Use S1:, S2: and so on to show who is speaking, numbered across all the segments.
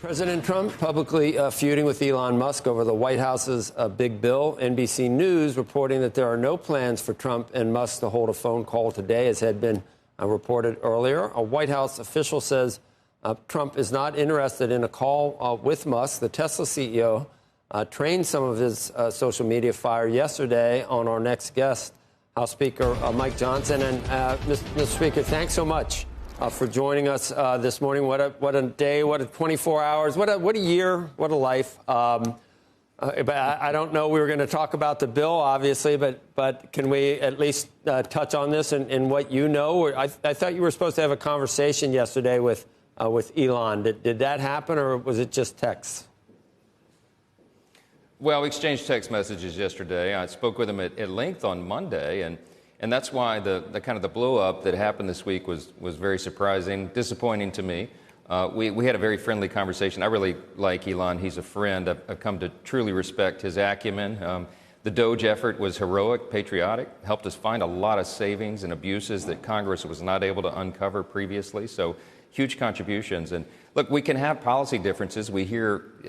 S1: President Trump publicly feuding with Elon Musk over the White House's big bill. NBC News reporting that there are no plans for Trump and Musk to hold a phone call today, as had been reported earlier. A White House official says Trump is not interested in a call with Musk. The Tesla CEO trained some of his social media fire yesterday on our next guest, House Speaker Mike Johnson. And Mr. Speaker, thanks so much for joining us this morning. What a day, what a 24 hours, what a year, what a life. But I don't know, we were going to talk about the bill, obviously, but can we at least touch on this and what you know? I thought you were supposed to have a conversation yesterday with Elon. Did that happen, or was it just text?
S2: Well, we exchanged text messages yesterday. I spoke with him at length on Monday, and that's why the kind of the blow up that happened this week was very surprising, disappointing to me. We had a very friendly conversation. I really like Elon. He's a friend. I've come to truly respect his acumen. The Doge effort was heroic, patriotic, helped us find a lot of savings and abuses that Congress was not able to uncover previously. So huge contributions. And look, we can have policy differences. We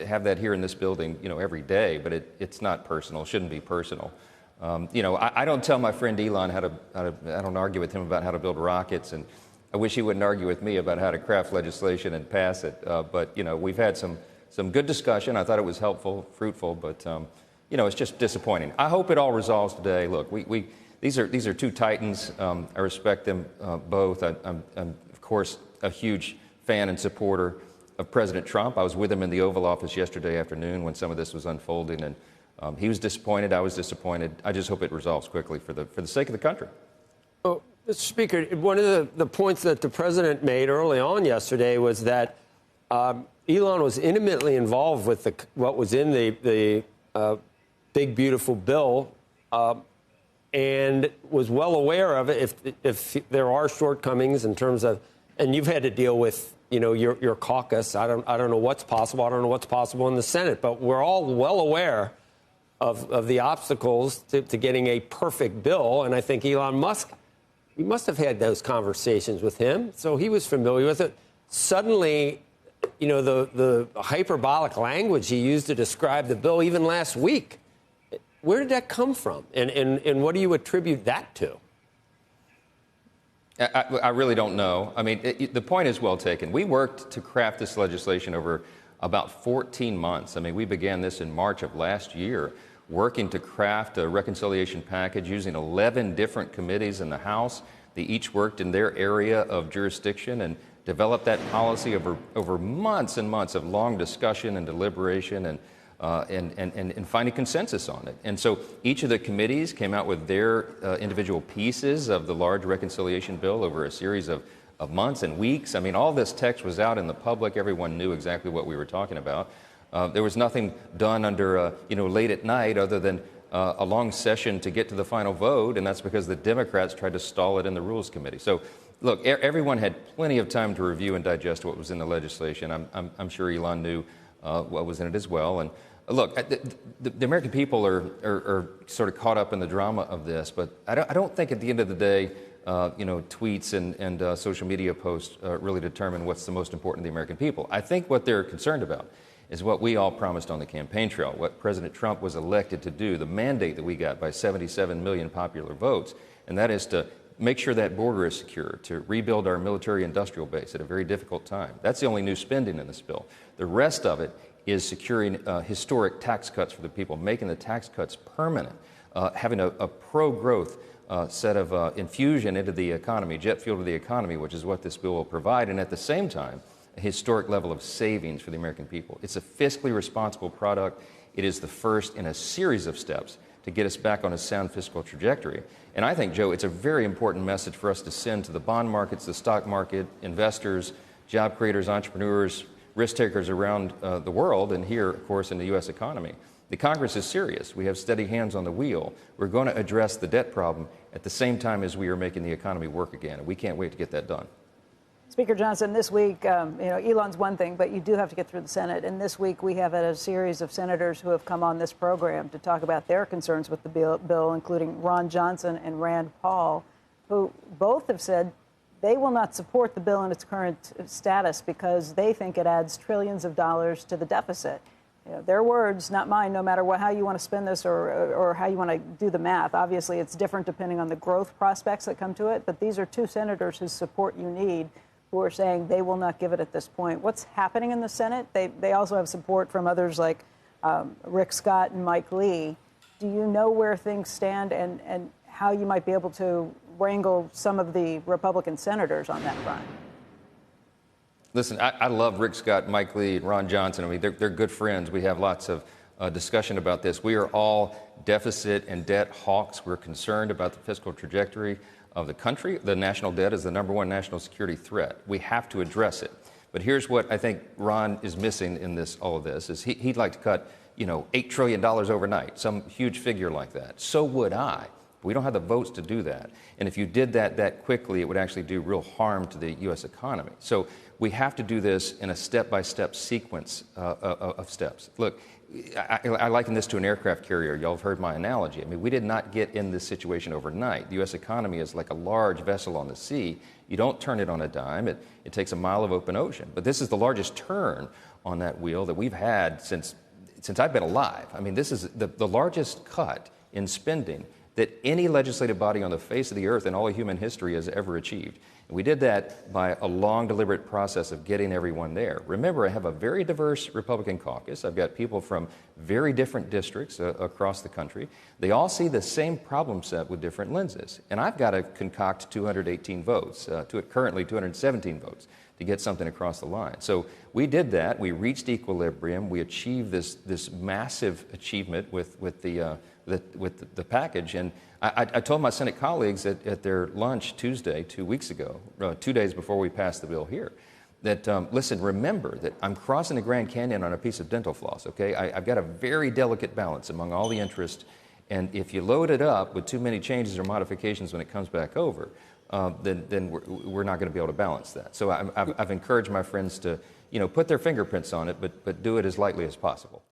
S2: have that here in this building, every day, but it's not personal. It shouldn't be personal. I don't tell my friend Elon I don't argue with him about how to build rockets, and I wish he wouldn't argue with me about how to craft legislation and pass it. But we've had some good discussion. I thought it was helpful, fruitful, but it's just disappointing. I hope it all resolves today. Look, these are two titans. I respect them both. I'm of course a huge fan and supporter of President Trump. I was with him in the Oval Office yesterday afternoon when some of this was unfolding, and he was disappointed. I was disappointed. I just hope it resolves quickly for the sake of the country.
S1: Well, Mr. Speaker, one of the points that the president made early on yesterday was that Elon was intimately involved with what was in the big, beautiful bill and was well aware of it if there are shortcomings in terms of, and you've had to deal with your caucus. I don't know what's possible. I don't know what's possible in the Senate, but we're all well aware of the obstacles to getting a perfect bill. And I think Elon Musk, you must have had those conversations with him, so he was familiar with it. Suddenly, the hyperbolic language he used to describe the bill, even last week, where did that come from? And what do you attribute that to?
S2: I really don't know. I mean, the point is well taken. We worked to craft this legislation over about 14 months. I mean, we began this in March of last year, working to craft a reconciliation package using 11 different committees in the House. They each worked in their area of jurisdiction and developed that policy over months and months of long discussion and deliberation and finding consensus on it. And so each of the committees came out with their individual pieces of the large reconciliation bill over a series of months and weeks. I mean, all this text was out in the public. Everyone knew exactly what we were talking about. There was nothing done under, late at night other than a long session to get to the final vote, and that's because the Democrats tried to stall it in the Rules Committee. So, look, everyone had plenty of time to review and digest what was in the legislation. I'm sure Elon knew what was in it as well. And look, the American people are sort of caught up in the drama of this, but I don't think at the end of the day, tweets and social media posts really determine what's the most important to the American people. I think what they're concerned about is what we all promised on the campaign trail, what President Trump was elected to do, the mandate that we got by 77 million popular votes, and that is to make sure that border is secure, to rebuild our military-industrial base at a very difficult time. That's the only new spending in this bill. The rest of it is securing historic tax cuts for the people, making the tax cuts permanent, having a pro-growth set of infusion into the economy, jet fuel to the economy, which is what this bill will provide, and at the same time, a historic level of savings for the American people. It's a fiscally responsible product. It is the first in a series of steps to get us back on a sound fiscal trajectory. And I think, Joe, it's a very important message for us to send to the bond markets, the stock market, investors, job creators, entrepreneurs, risk takers around the world, and here, of course, in the U.S. economy. The Congress is serious. We have steady hands on the wheel. We're going to address the debt problem at the same time as we are making the economy work again, and we can't wait to get that done.
S3: Speaker Johnson, this week, Elon's one thing, but you do have to get through the Senate. And this week, we have had a series of senators who have come on this program to talk about their concerns with the bill, including Ron Johnson and Rand Paul, who both have said they will not support the bill in its current status because they think it adds trillions of dollars to the deficit. Their words, not mine, no matter how you want to spin this or how you want to do the math. Obviously, it's different depending on the growth prospects that come to it. But these are two senators whose support you need who are saying they will not give it at this point. What's happening in the Senate? They also have support from others like Rick Scott and Mike Lee. Do you know where things stand and how you might be able to wrangle some of the Republican senators on that front?
S2: Listen, I love Rick Scott, Mike Lee, and Ron Johnson. I mean, they're good friends. We have lots of discussion about this. We are all deficit and debt hawks. We're concerned about the fiscal trajectory of the country. The national debt is the #1 national security threat. We have to address it. But here's what I think Ron is missing in all of this, is he'd like to cut, $8 trillion overnight, some huge figure like that. So would I. We don't have the votes to do that. And if you did that quickly, it would actually do real harm to the U.S. economy. So we have to do this in a step-by-step sequence of steps. Look, I liken this to an aircraft carrier. Y'all have heard my analogy. I mean, we did not get in this situation overnight. The U.S. economy is like a large vessel on the sea. You don't turn it on a dime. It takes a mile of open ocean. But this is the largest turn on that wheel that we've had since I've been alive. I mean, this is the largest cut in spending that any legislative body on the face of the earth in all of human history has ever achieved. And we did that by a long, deliberate process of getting everyone there. Remember, I have a very diverse Republican caucus. I've got people from very different districts across the country. They all see the same problem set with different lenses. And I've got to concoct 218 votes, currently 217 votes, to get something across the line. So we did that. We reached equilibrium. We achieved this massive achievement with the package. And I told my Senate colleagues at their lunch Tuesday, 2 weeks ago, 2 days before we passed the bill here, that, listen, remember that I'm crossing the Grand Canyon on a piece of dental floss, okay? I've got a very delicate balance among all the interests. And if you load it up with too many changes or modifications when it comes back over, then we're not going to be able to balance that. So I've encouraged my friends to, put their fingerprints on it, but do it as lightly as possible.